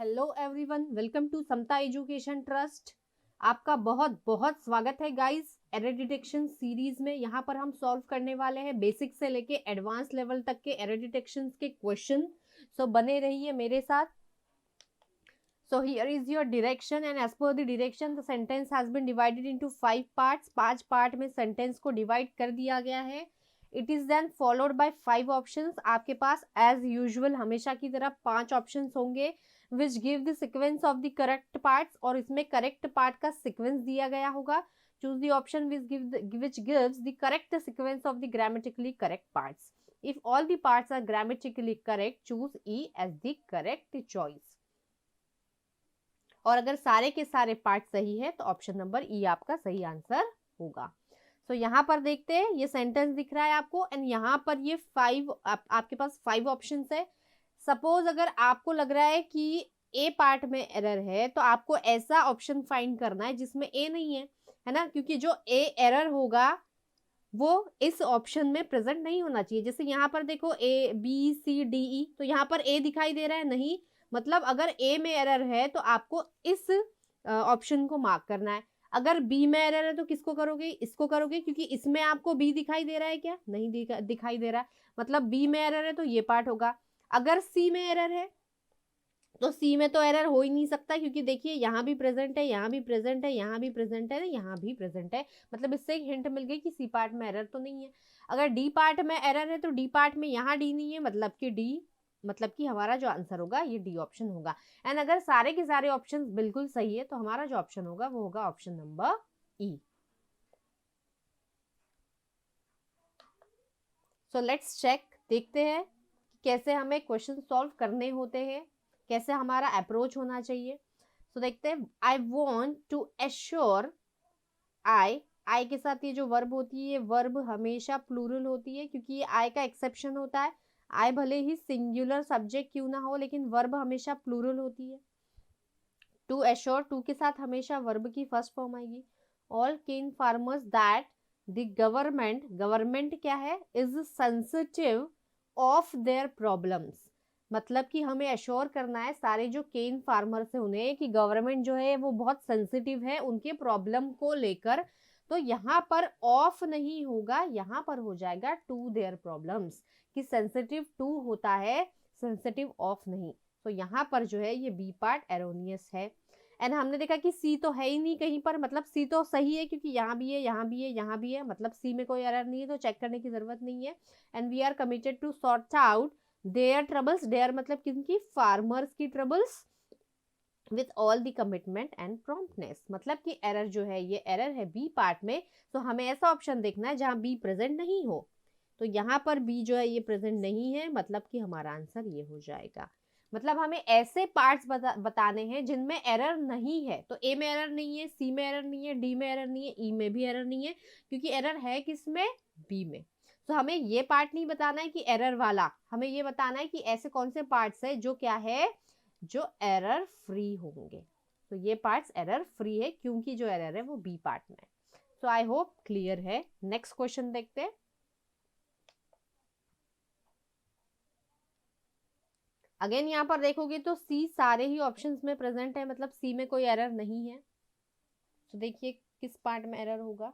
Hello everyone, welcome to Samta education trust. आपका बहुत बहुत स्वागत है गाइस एरर डिटेक्शन सीरीज में। यहाँ पर हम सॉल्व करने वाले हैं बेसिक से लेके एडवांस लेवल तक के एरर डिटेक्शन के क्वेश्चन। सो बने रहिए मेरे साथ। So here is your direction and as per the direction the sentence has been divided into 5 parts. 5 part में सेंटेंस को डिवाइड कर दिया गया है। It is then followed by 5 options. आपके पास as usual हमेशा की तरह 5 options होंगे which give the sequence of the correct parts, और इसमें correct part का sequence दिया गया होगा. Choose the option which gives the correct sequence of the grammatically correct parts. If all the parts are grammatically correct, choose E as the correct choice. और अगर सारे के सारे पार्ट सही है तो ऑप्शन नंबर ई आपका सही आंसर होगा। सो यहाँ पर देखते हैं, ये सेंटेंस दिख रहा है आपको एंड यहाँ पर ये आपके पास 5 ऑप्शंस है। सपोज अगर आपको लग रहा है कि ए पार्ट में एरर है तो आपको ऐसा ऑप्शन फाइंड करना है जिसमें ए नहीं है ना, क्योंकि जो ए एरर होगा वो इस ऑप्शन में प्रेजेंट नहीं होना चाहिए। जैसे यहाँ पर देखो ए बी सी डी ई, तो यहाँ पर ए दिखाई दे रहा है नहीं, मतलब अगर ए में एरर है तो आपको इस ऑप्शन को मार्क करना है। अगर बी में एरर है तो किसको करोगे, इसको करोगे, क्योंकि इसमें आपको बी दिखाई दे रहा है क्या, नहीं दिखाई दे रहा, मतलब बी में एरर है तो ये पार्ट होगा। अगर सी में एरर है तो सी में तो एरर हो ही नहीं सकता, क्योंकि देखिए यहाँ भी प्रेजेंट है, यहाँ भी प्रेजेंट है, यहाँ भी प्रेजेंट है, यहाँ भी प्रेजेंट है, मतलब इससे एक हिंट मिल गई कि सी पार्ट में एरर तो नहीं है। अगर डी पार्ट में एरर है तो डी पार्ट में यहाँ डी नहीं है, मतलब कि हमारा जो आंसर होगा ये डी ऑप्शन होगा। एंड अगर सारे के सारे ऑप्शन बिल्कुल सही है तो हमारा जो ऑप्शन होगा वो होगा option number E. So let's check, देखते हैं कैसे हमें क्वेश्चन सॉल्व करने होते हैं, कैसे हमारा अप्रोच होना चाहिए। सो देखते हैं। आई वॉन्ट टू एश्योर, आई के साथ ये जो वर्ब होती है, वर्ब हमेशा प्लूरल होती है, क्योंकि ये आई का एक्सेप्शन होता है। आई भले ही सिंगुलर सब्जेक्ट क्यों ना हो, लेकिन वर्ब हमेशा प्लूरल होती है। टू एश्योर, टू के साथ हमेशा वर्ब की फर्स्ट फॉर्म आएगी। All can farmers that the government क्या है, is sensitive of their problems, मतलब कि हमें एश्योर करना है सारे जो केन फार्मर्स है उन्हें कि गवर्नमेंट जो है वो बहुत सेंसिटिव है उनके प्रॉब्लम को लेकर। तो यहाँ पर ऑफ नहीं होगा, यहाँ पर हो जाएगा टू देयर प्रॉब्लम्स, कि सेंसिटिव टू होता है, सेंसिटिव ऑफ नहीं। तो यहाँ पर जो है ये बी पार्ट एरोनियस है। एंड हमने देखा कि सी तो है ही नहीं कहीं पर, मतलब सी तो सही है क्योंकि यहाँ भी है, यहाँ भी है, यहाँ भी है, मतलब सी में कोई एरर नहीं है, तो चेक करने की जरूरत नहीं है। And we are committed to sort out their troubles, their मतलब किनकी, फार्मर्स की troubles, with all the commitment and promptness, मतलब कि एरर जो है ये एरर है बी पार्ट में। तो हमें ऐसा ऑप्शन देखना है जहां बी प्रेजेंट नहीं हो। तो यहाँ पर बी जो है ये प्रेजेंट नहीं है, मतलब कि हमारा आंसर ये हो जाएगा। मतलब हमें ऐसे पार्ट्स बताने हैं जिनमें एरर नहीं है। तो ए में एरर नहीं है, सी में एरर नहीं है, डी में एरर नहीं है, ई में भी एरर नहीं है, क्योंकि एरर है किसमें, बी में। तो हमें ये पार्ट नहीं बताना है कि एरर वाला, हमें ये बताना है कि ऐसे कौन से पार्ट्स है जो क्या है, जो एरर फ्री होंगे। तो ये पार्ट्स एरर फ्री है क्योंकि जो एरर है वो बी पार्ट में है। सो आई होप क्लियर है। नेक्स्ट क्वेश्चन देखते हैं। अगेन यहाँ पर देखोगे तो सी सारे ही ऑप्शंस में प्रेजेंट है, मतलब सी में कोई एरर नहीं है। तो देखिए किस पार्ट में एरर होगा।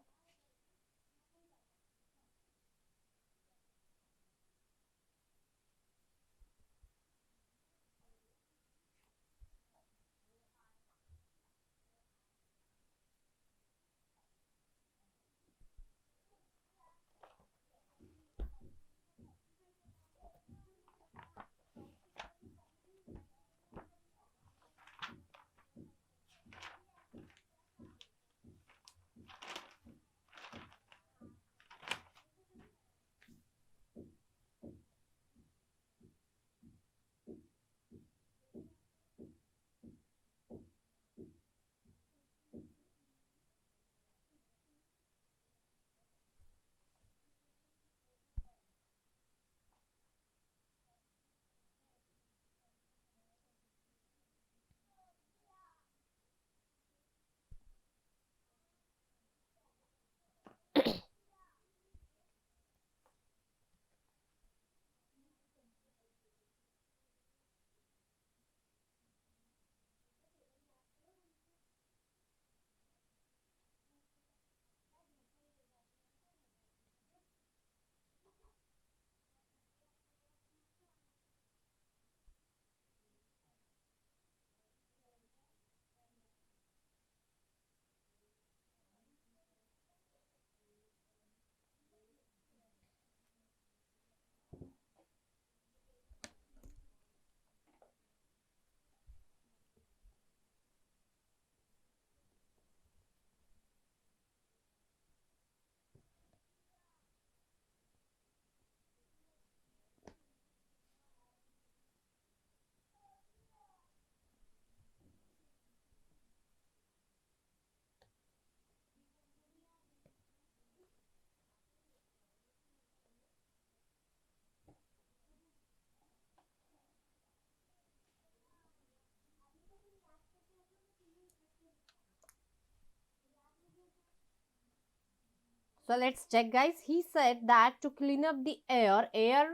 So let's check guys. He said that to clean up the air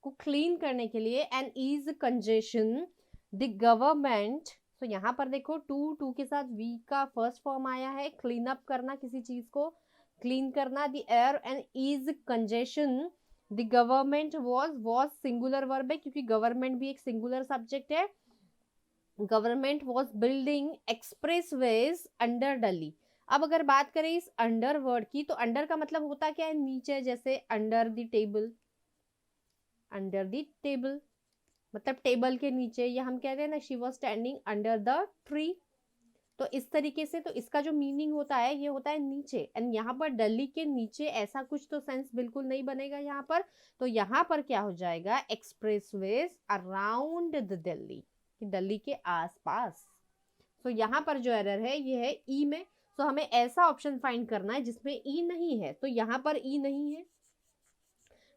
को क्लीन करने के लिए and ease congestion, the government. So यहाँ पर देखो टू के साथ वी का फर्स्ट फॉर्म आया है, क्लीन अप करना, किसी चीज को क्लीन करना, the air and ease congestion, the government was singular verb है क्योंकि गवर्नमेंट भी एक सिंगुलर सब्जेक्ट है. Government was building expressways under Delhi. अब अगर बात करें इस अंडर वर्ड की, तो अंडर का मतलब होता क्या है, नीचे, जैसे under the table, under the table मतलब टेबल के नीचे, या हम कहते हैं ना she was standing under the tree. तो इस तरीके से, तो इसका जो मीनिंग होता है ये होता है नीचे. एंड यहाँ पर दिल्ली के नीचे ऐसा कुछ तो सेंस बिल्कुल नहीं बनेगा यहाँ पर. तो यहाँ पर क्या हो जाएगा, expressways around the Delhi, Delhi के आसपास. तो यहाँ पर जो एरर है ये है ई में. तो हमें ऐसा ऑप्शन फाइंड करना है जिसमें ई नहीं है. तो यहाँ पर ई नहीं है,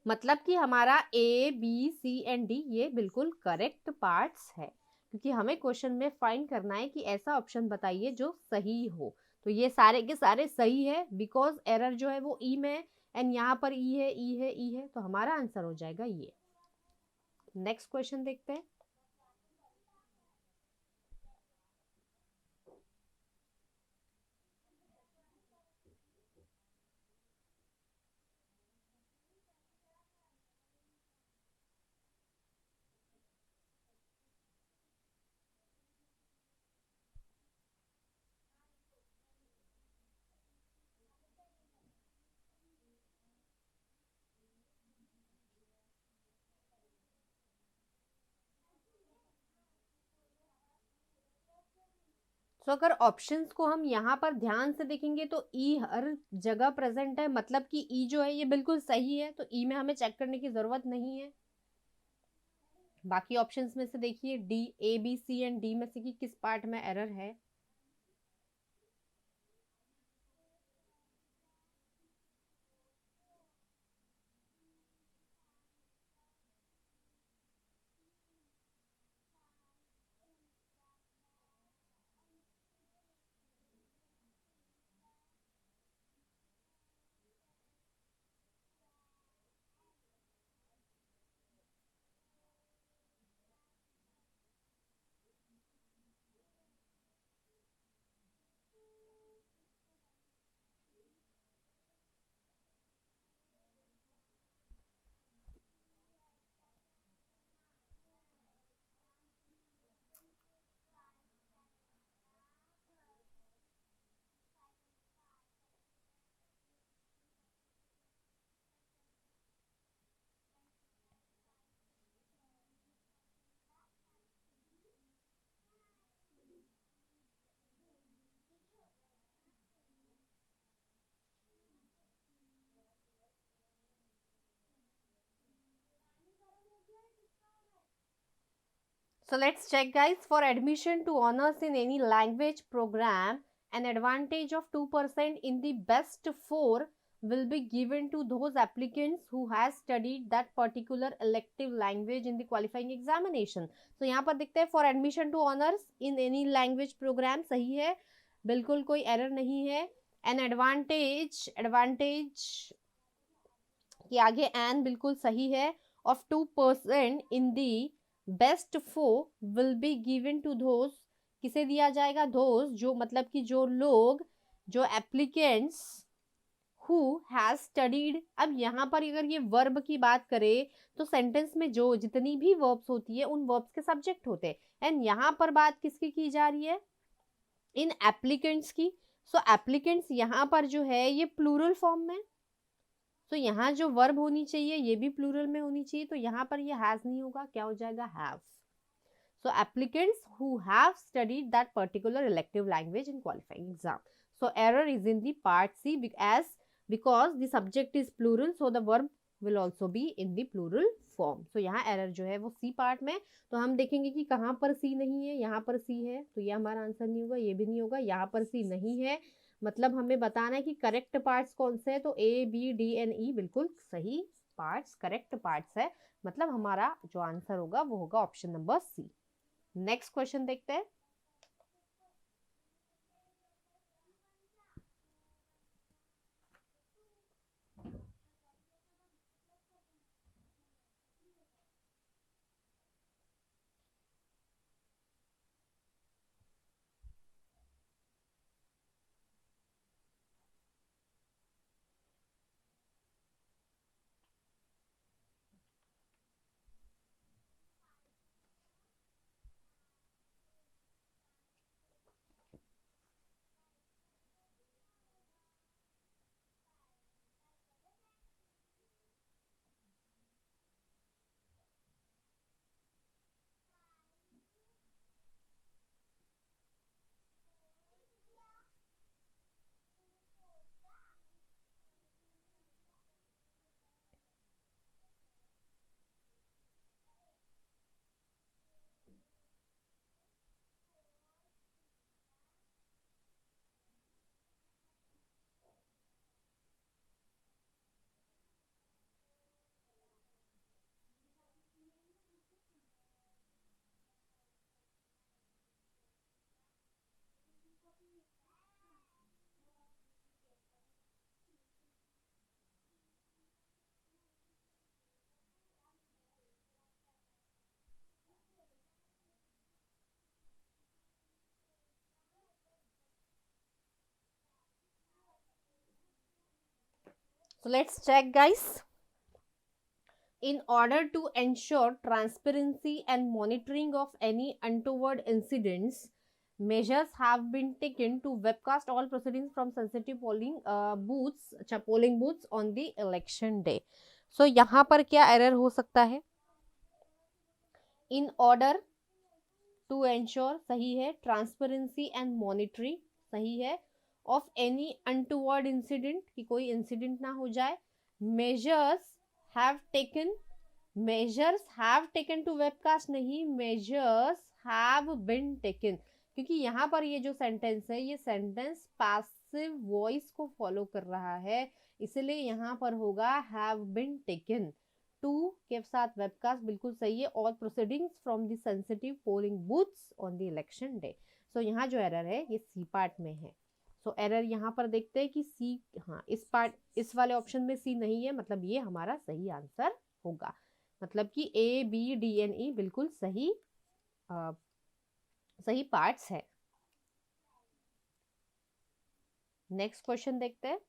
मतलब कि हमारा A B C and D ये बिल्कुल करेक्ट पार्ट्स है, क्योंकि हमें क्वेश्चन में फाइंड करना है कि ऐसा ऑप्शन बताइए जो सही हो. तो ये सारे के सारे सही है बिकॉज एरर जो है वो ई में है. एंड यहाँ पर ई है, ई है, ई है, तो हमारा आंसर हो जाएगा ये. नेक्स्ट क्वेश्चन देखते हैं. तो अगर ऑप्शंस को हम यहाँ पर ध्यान से देखेंगे तो ई हर जगह प्रेजेंट है, मतलब कि ई जो है ये बिल्कुल सही है. तो ई में हमें चेक करने की जरूरत नहीं है. बाकी ऑप्शंस में से देखिए D, A B C and D में से कि किस पार्ट में एरर है. So let's check guys. For admission to honors in any language program, an advantage of 2% in the best 4 will be given to those applicants who has studied that particular elective language in the qualifying examination. So यहाँ पर दिखता है for admission to honors in any language program, सही है, बिल्कुल कोई error नहीं है. An advantage कि आगे एन बिल्कुल सही है, of 2% in the best 4 will be given to those, किसे दिया जाएगा, दोज जो, मतलब कि जो लोग, जो एप्लीकेंट्स हु हैज स्टडीड. अब यहाँ पर अगर ये वर्ब की बात करें तो सेंटेंस में जो जितनी भी वर्ब्स होती है उन वर्ब्स के सब्जेक्ट होते हैं. एंड यहाँ पर बात किसकी की जा रही है, इन एप्लीकेंट्स की. सो एप्लीकेंट्स यहाँ पर जो है ये प्लूरल फॉर्म में. तो यहाँ जो वर्ब होनी चाहिए ये भी प्लूरल में होनी चाहिए. तो यहाँ पर ये हैज नहीं होगा, क्या हो जाएगा, have. So applicants who have studied that particular elective language in qualifying exam. So error is in the part C because the subject is plural, so the verb will also be in the plural form. So यहाँ error जो है वो C part में. तो हम देखेंगे कि कहाँ पर C नहीं है, यहाँ पर C है, तो ये हमारा आंसर नहीं होगा, ये भी नहीं होगा. यहाँ पर C नहीं है, मतलब हमें बताना है कि करेक्ट पार्ट्स कौन से है. तो ए बी डी एंड ई बिल्कुल सही पार्ट्स, करेक्ट पार्ट्स है. मतलब हमारा जो आंसर होगा वो होगा option number C. Next question देखते हैं. So let's check, guys. In order to ensure transparency and monitoring of any untoward incidents, measures have been taken to webcast all proceedings from sensitive polling booths on the election day. So यहाँ पर क्या error हो सकता है? In order to ensure सही है, transparency and monitoring सही है, of any untoward incident कि कोई incident ना हो जाए, measures have taken to webcast नहीं, measures have been taken, क्योंकि यहाँ पर ये जो सेंटेंस है ये सेंटेंस पैसिव वॉइस को फॉलो कर रहा है, इसलिए यहाँ पर होगा have been taken। टू के साथ वेबकास्ट बिल्कुल सही है। All proceedings from the sensitive polling booths on the election day. So यहाँ जो एरर है ये सी पार्ट में है। सो एरर यहाँ पर देखते हैं कि सी, हाँ इस वाले ऑप्शन में सी नहीं है, मतलब ये हमारा सही आंसर होगा। मतलब कि A B D and E बिल्कुल सही सही पार्ट्स है। नेक्स्ट क्वेश्चन देखते हैं।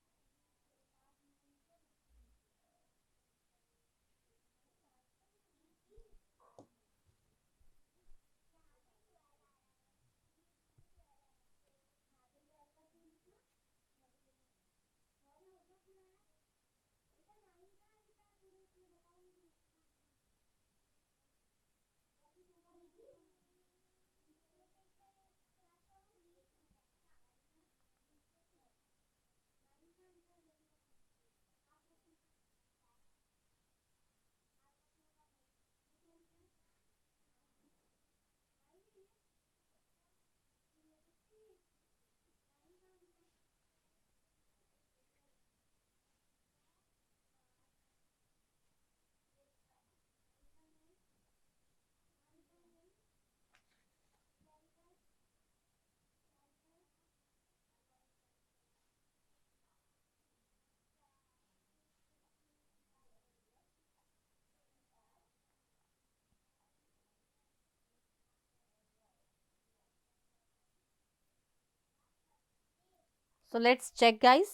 So let's check, guys.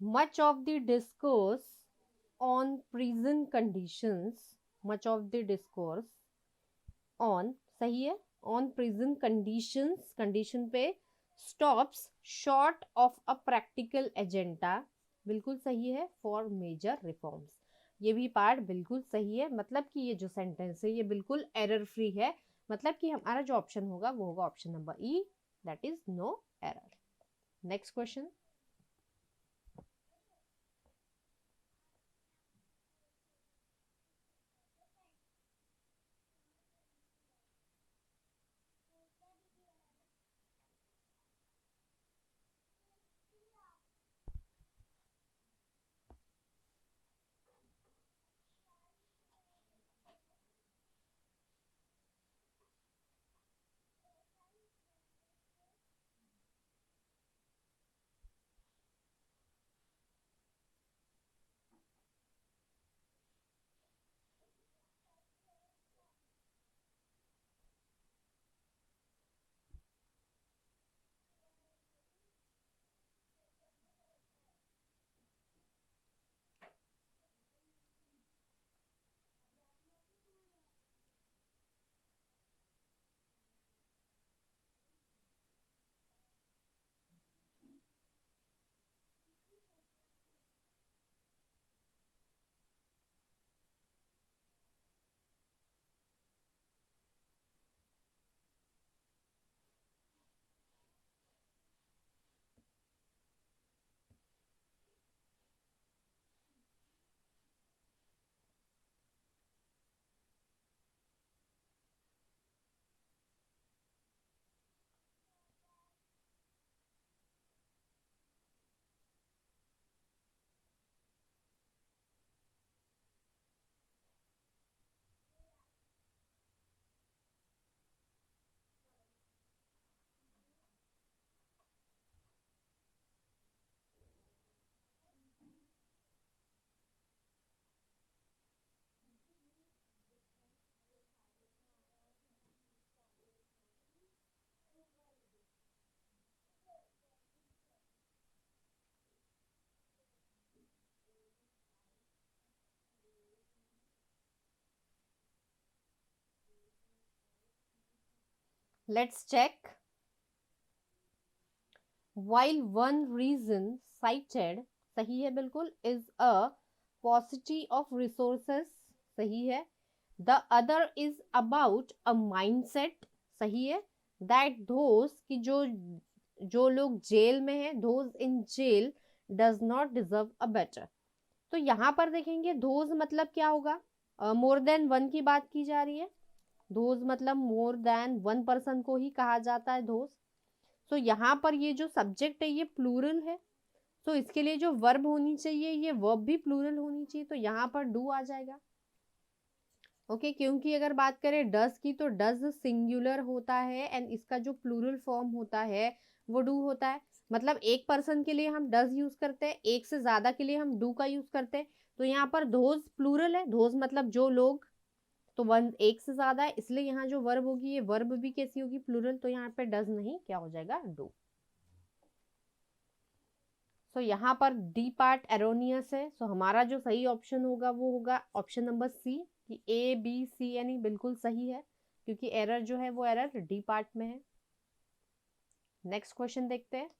Much of the discourse on prison conditions, much of the discourse on सही है, on prison conditions, condition पे stops short of a practical agenda बिल्कुल सही है, for major reforms। ये भी पार्ट बिल्कुल सही है, मतलब कि ये जो सेंटेंस है ये बिल्कुल एरर फ्री है, मतलब कि हमारा जो ऑप्शन होगा वो होगा option number E, that is no error. Next question. Let's check. While one reason cited, सही है बिल्कुल, is a paucity of resources, सही है. The other is about a mindset, सही है. That those कि जो लोग जेल में हैं, those in jail does not deserve a better. तो यहाँ पर देखेंगे those मतलब क्या होगा, मोर देन वन की बात की जा रही है. those मतलब मोर देन वन पर्सन को ही कहा जाता है those. तो यहाँ पर ये जो सब्जेक्ट है ये प्लूरल है, तो इसके लिए जो वर्ब होनी चाहिए ये वर्ब भी प्लूरल होनी चाहिए, तो यहाँ पर डू आ जाएगा. ओके क्योंकि अगर बात करें डज की तो डज सिंगुलर होता है एंड इसका जो प्लूरल फॉर्म होता है वो डू होता है. मतलब एक पर्सन के लिए हम डज यूज करते हैं, एक से ज्यादा के लिए हम डू का यूज करते हैं. तो यहाँ पर धोज प्लूरल है, धोज मतलब जो लोग, तो वन एक से ज्यादा है, इसलिए यहाँ जो वर्ब होगी ये वर्ब भी कैसी होगी, प्लूरल. तो यहाँ पे डज नहीं, क्या हो जाएगा, डू. सो यहाँ पर डी पार्ट एरोनियस है, सो हमारा जो सही ऑप्शन होगा वो होगा ऑप्शन नंबर सी, कि ए बी सी यानी बिल्कुल सही है, क्योंकि एरर जो है वो एरर डी पार्ट में है. नेक्स्ट क्वेश्चन देखते हैं.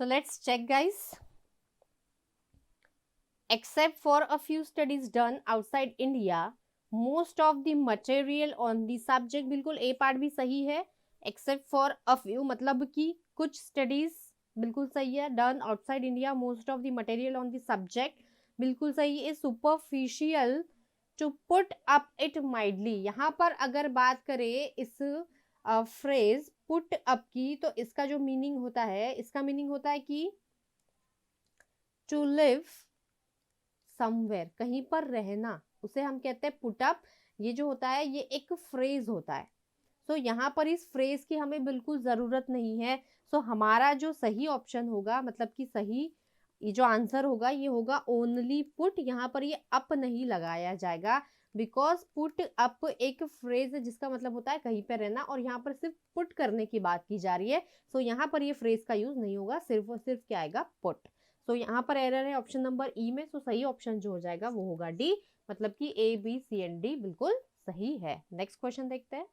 So let's check guys. Except for a few studies done outside India, most of the material on the subject, बिल्कुल ए पार्ट भी सही है. Except for a few मतलब कि कुछ studies, बिल्कुल सही है. Done outside India, most of the material on the subject, बिल्कुल सही है. Superficial to put up it mildly, यहाँ पर अगर बात करें इस फ्रेज पुट अप की, तो इसका जो मीनिंग होता है, इसका मीनिंग होता है कि टू लिव समवेयर, कहीं पर रहना, उसे हम कहते हैं पुट अप. ये जो होता है ये एक फ्रेज होता है. सो यहाँ पर इस फ्रेज की हमें बिल्कुल जरूरत नहीं है. सो हमारा जो सही ऑप्शन होगा, मतलब कि सही ये जो आंसर होगा ये होगा ओनली पुट. यहाँ पर ये अप नहीं लगाया जाएगा, बिकॉज पुट अप एक फ्रेज है जिसका मतलब होता है कहीं पे रहना, और यहाँ पर सिर्फ पुट करने की बात की जा रही है. सो यहाँ पर ये फ्रेज का यूज नहीं होगा, सिर्फ और सिर्फ क्या आएगा, पुट. सो यहाँ पर एरर है ऑप्शन नंबर ई में. सो सही ऑप्शन जो हो जाएगा वो होगा डी, मतलब कि A B C and D बिल्कुल सही है. नेक्स्ट क्वेश्चन देखते हैं.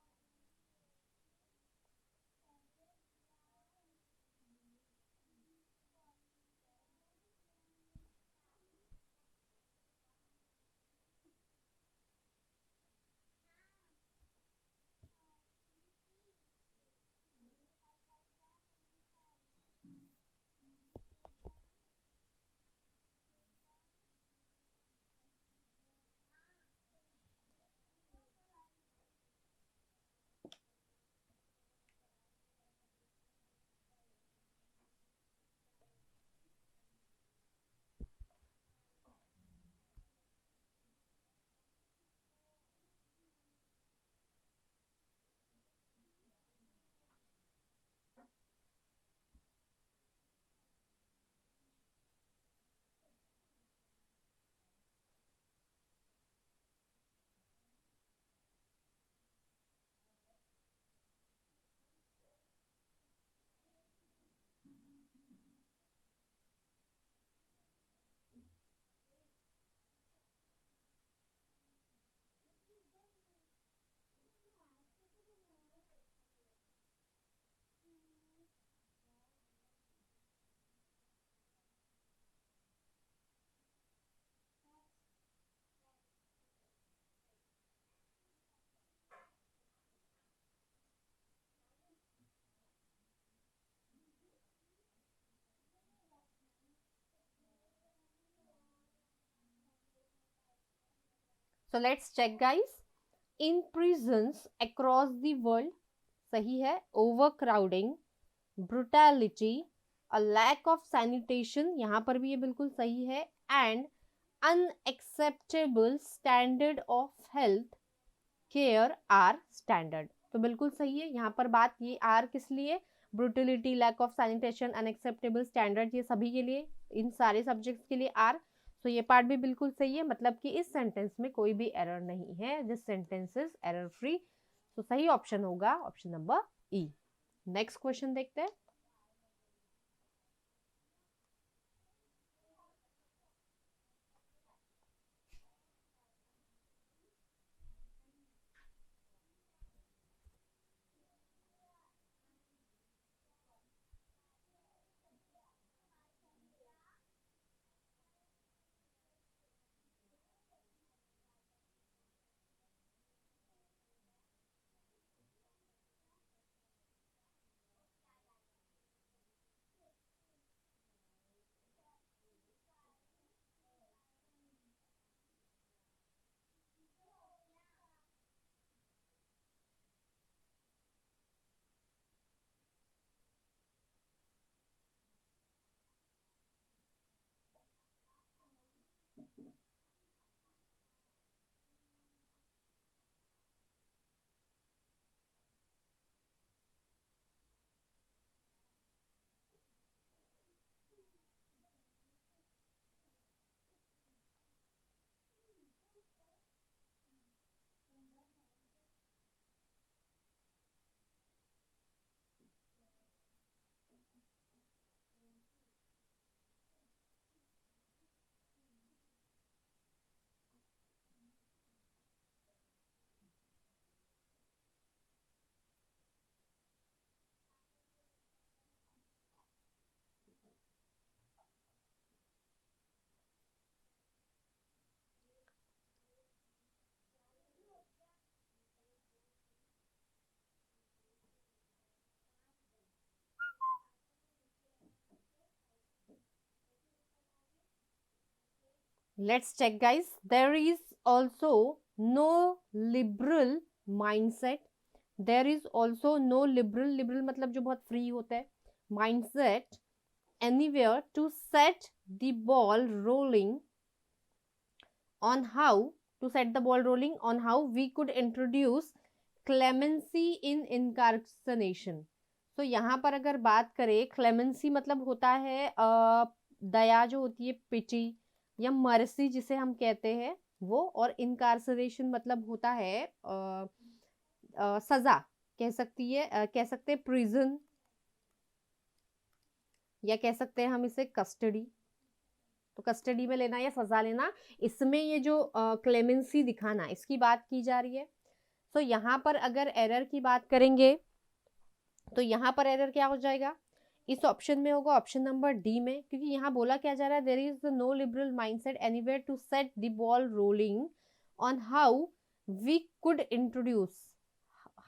So let's check guys. In prisons across the world, सही है. Overcrowding, brutality, a lack of sanitation, यहाँ पर भी ये बिल्कुल सही है. And unacceptable standard of health care are standard. तो बिल्कुल सही है. यहाँ पर बात ये आर किस लिए, brutality, lack of sanitation, unacceptable standard, ये सभी के लिए, इन सारे सब्जेक्ट्स के लिए आर. तो ये पार्ट भी बिल्कुल सही है. मतलब कि इस सेंटेंस में कोई भी एरर नहीं है. This sentence is error free. तो सही ऑप्शन होगा ऑप्शन नंबर ई. नेक्स्ट क्वेश्चन देखते हैं. Let's check guys. There is also no liberal mindset. There is also no liberal मतलब जो बहुत फ्री होता है, mindset anywhere to set the ball rolling on how we could introduce clemency in incarceration. So यहाँ पर अगर बात करें, clemency मतलब होता है दया जो होती है, पिटी या मर्सी जिसे हम कहते हैं वो, और इनकारसरेशन मतलब होता है सजा, कह सकते हैं प्रिजन, या कह सकते हैं हम इसे कस्टडी. तो कस्टडी में लेना या सजा लेना, इसमें ये जो क्लेमेंसी दिखाना, इसकी बात की जा रही है. तो यहाँ पर अगर एरर की बात करेंगे तो यहाँ पर एरर क्या हो जाएगा, इस ऑप्शन में होगा ऑप्शन नंबर डी में. क्योंकि यहाँ बोला क्या जा रहा है, there is no liberal mindset anywhere to set the ball rolling on how we could introduce.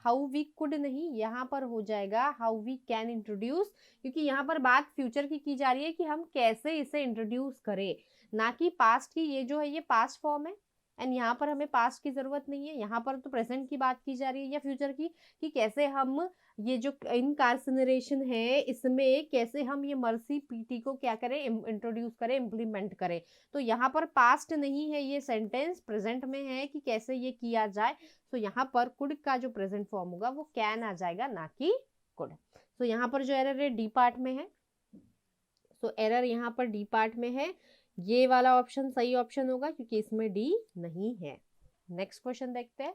How we could नहीं, यहाँ पर हो जाएगा हाउ वी कैन इंट्रोड्यूस. क्योंकि यहाँ पर बात फ्यूचर की जा रही है कि हम कैसे इसे इंट्रोड्यूस करें, ना कि पास्ट की. ये जो है ये पास्ट फॉर्म है एंड यहाँ पर हमें पास्ट की जरूरत नहीं है. यहाँ पर तो प्रेजेंट की बात की जा रही है या फ्यूचर की, कि कैसे हम ये जो इनकार्सनरेशन है इसमें कैसे हम ये मर्सी पीटी को क्या करें, इंट्रोड्यूस करें, इम्प्लीमेंट करें. तो यहाँ पर पास्ट नहीं है, ये सेंटेंस प्रेजेंट में है कि कैसे ये किया जाए. तो यहाँ पर कुड का जो प्रेजेंट फॉर्म होगा वो कैन आ जाएगा, ना कि कुड. तो यहाँ पर जो एरर है डी पार्ट में है. तो एरर यहाँ पर डी पार्ट में है. ये वाला ऑप्शन सही ऑप्शन होगा क्योंकि इसमें डी नहीं है. नेक्स्ट क्वेश्चन देखते हैं.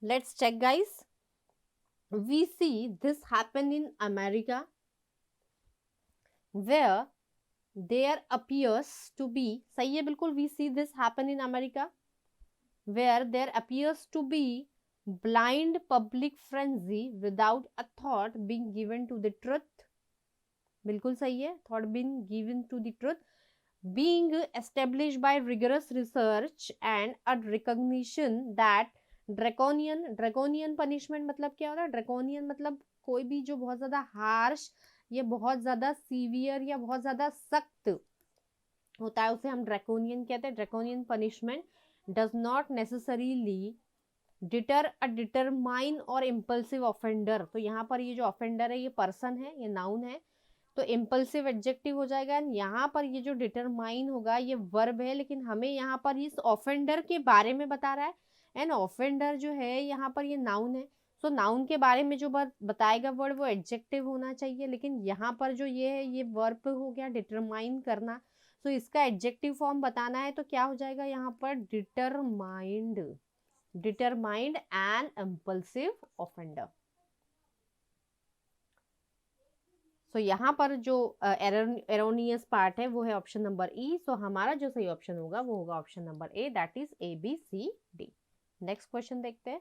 Let's check, guys. We see this happen in America, where there appears to be, सही है बिल्कुल, we see this happen in America where there appears to be blind public frenzy without a thought being given to the truth. बिल्कुल सही है, thought being given to the truth, being established by rigorous research and a recognition that draconian punishment मतलब क्या होता है? Draconian मतलब कोई भी जो बहुत ज्यादा हार्श या बहुत ज्यादा सीवियर या बहुत ज्यादा सख्त होता है उसे हम ड्रैकोनियन कहते हैं. Draconian punishment does not necessarily deter a determine और इम्पल्सिव ऑफेंडर. तो यहाँ पर ये जो ऑफेंडर है ये पर्सन है, ये नाउन है, तो इम्पल्सिव एडजेक्टिव हो जाएगा. एंड यहाँ पर ये जो डिटरमाइन होगा ये वर्ब है, लेकिन हमें यहाँ पर इस ऑफेंडर के बारे में बता रहा है. एंड ऑफेंडर जो है यहाँ पर ये नाउन है. सो नाउन के बारे में जो बताएगा वर्ड वो एडजेक्टिव होना चाहिए, लेकिन यहाँ पर जो ये है ये वर्ब हो गया डिटरमाइन करना. सो इसका एडजेक्टिव फॉर्म बताना है तो क्या हो जाएगा यहाँ पर? Determined and impulsive offender. So यहाँ पर जो एरोनियस पार्ट है वो है ऑप्शन नंबर ई. सो हमारा जो सही ऑप्शन होगा वो होगा option number A, that is ABCD. Next question देखते हैं.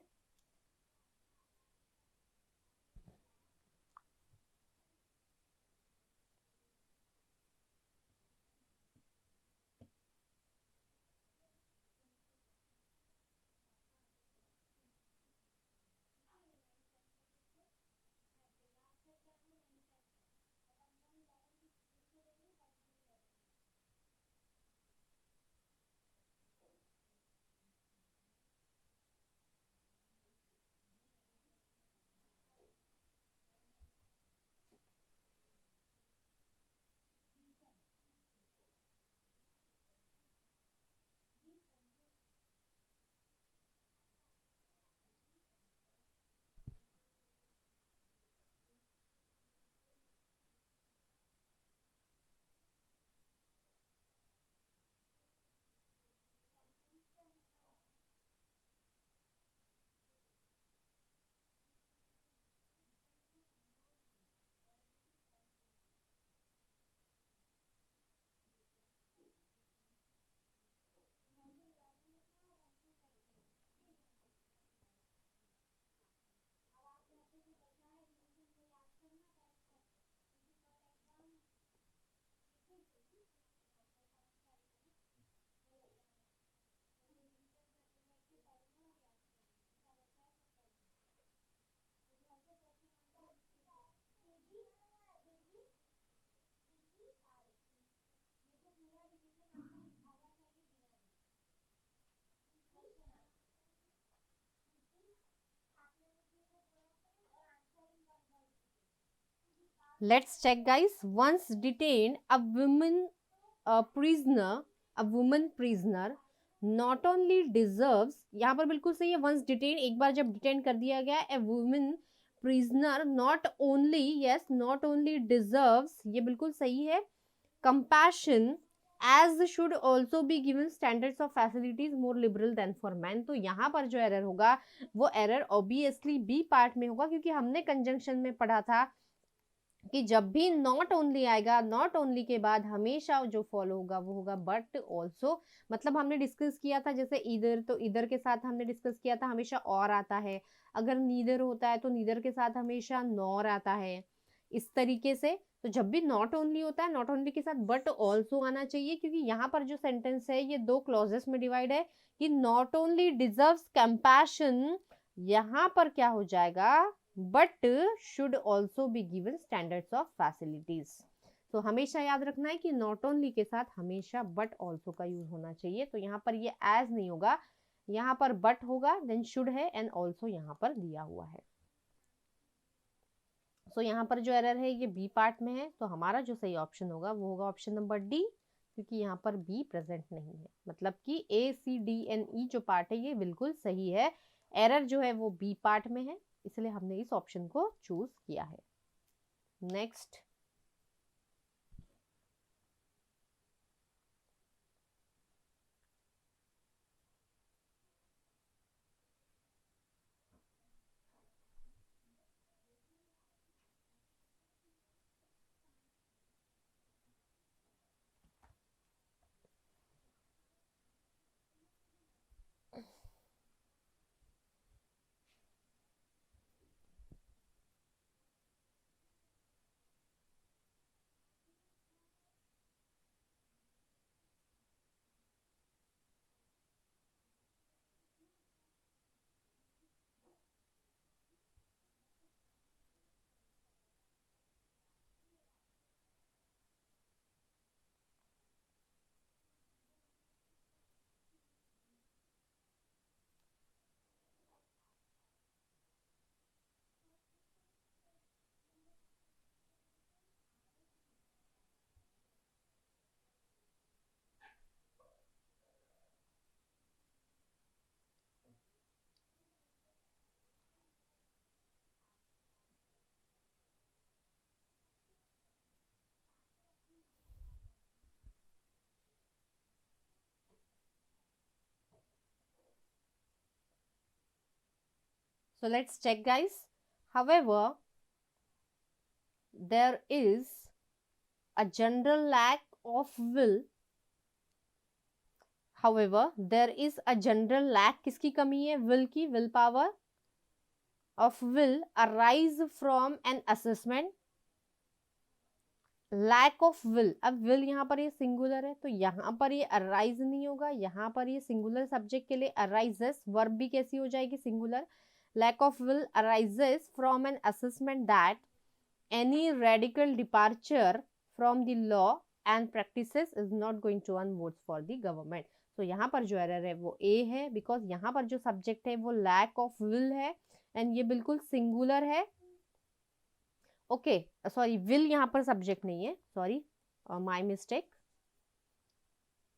Let's check, guys. Once detained, a woman prisoner not only deserves, यहाँ पर बिल्कुल सही है, once detained, एक बार जब डिटेन कर दिया गया, a woman prisoner not only deserves, ये बिल्कुल सही है, compassion as should also be given standards of facilities more liberal than for men. तो यहाँ पर जो एरर होगा वो एरर ऑब्वियसली बी पार्ट में होगा, क्योंकि हमने कंजंक्शन में पढ़ा था कि जब भी नॉट ओनली आएगा, नॉट ओनली के बाद हमेशा जो फॉलो होगा वो होगा बट ऑल्सो. मतलब हमने डिस्कस किया था जैसे इधर, तो इधर के साथ हमने डिस्कस किया था हमेशा और आता है. अगर नीदर होता है तो नीदर के साथ हमेशा नॉर आता है. इस तरीके से तो जब भी नॉट ओनली होता है नॉट ओनली के साथ बट ऑल्सो आना चाहिए, क्योंकि यहाँ पर जो सेंटेंस है ये दो क्लॉजेस में डिवाइड है कि नॉट ओनली डिजर्व्स कंपैशन, यहाँ पर क्या हो जाएगा? But should also be given standards of facilities. तो हमेशा याद रखना है कि नॉट ओनली के साथ हमेशा बट ऑल्सो का यूज होना चाहिए. तो यहाँ पर ये एज नहीं होगा, यहाँ पर बट होगा, देन शुड है एंड ऑल्सो यहाँ पर दिया हुआ है. सो यहाँ पर जो एरर है ये बी पार्ट में है. तो हमारा जो सही ऑप्शन होगा वो होगा ऑप्शन नंबर डी, क्योंकि यहाँ पर बी प्रेजेंट नहीं है. मतलब कि ACDNE जो पार्ट है ये बिल्कुल सही है. एरर जो है वो बी पार्ट में है, इसलिए हमने इस ऑप्शन को चूज किया है. Next. So let's check, guys. However, there is a general lack of will. However, there is a general lack, किसकी कमी है? will की, will power of will arise from an assessment. Lack of will, अब will यहाँ पर ये singular है तो यहाँ पर ये अराइज नहीं होगा, यहाँ पर ये सिंगुलर सब्जेक्ट के लिए अराइजेस, वर्ब भी कैसी हो जाएगी? Singular. Lack of will arises from an assessment that any radical departure from the law and practices is not going to earn votes for the government. तो यहाँ पर जो एरर है वो ए है, बिकॉज यहाँ पर जो सब्जेक्ट है वो लैक ऑफ विल है एंड ये बिल्कुल सिंगुलर है. ओके, सॉरी, विल यहाँ पर सब्जेक्ट नहीं है, सॉरी, माय मिस्टेक.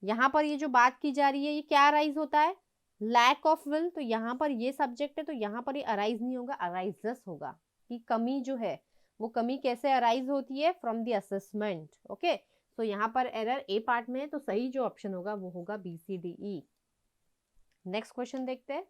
यहाँ पर ये जो बात की जा रही है ये क्या अराइज होता है? Lack of will. तो यहाँ पर ये सब्जेक्ट है तो यहाँ पर ये अराइज नहीं होगा, अराइजेस होगा. कि कमी जो है वो कमी कैसे अराइज होती है? From the assessment. ओके, तो यहाँ पर एरर ए पार्ट में है, तो सही जो ऑप्शन होगा वो होगा B C D E. Next question देखते हैं.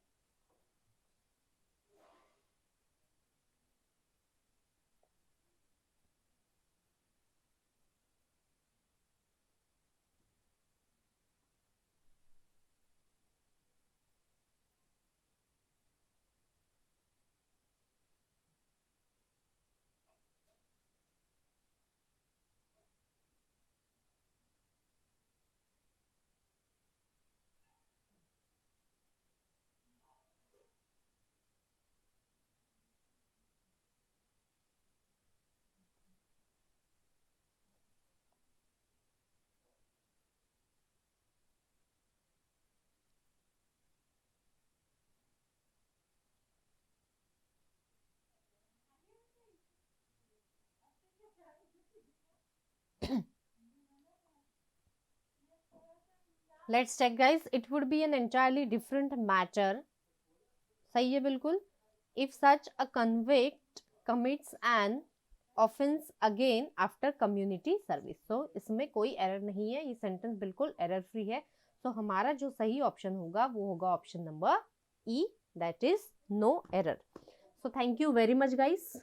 Let's check, guys. It would be an entirely different matter. सही है बिल्कुल. If such a convict commits an offence again after community service. तो इसमें कोई एरर नहीं है, ये सेंटेंस बिल्कुल एरर फ्री है. तो हमारा जो सही ऑप्शन होगा वो होगा option number E, that is no error. So thank you very much, guys.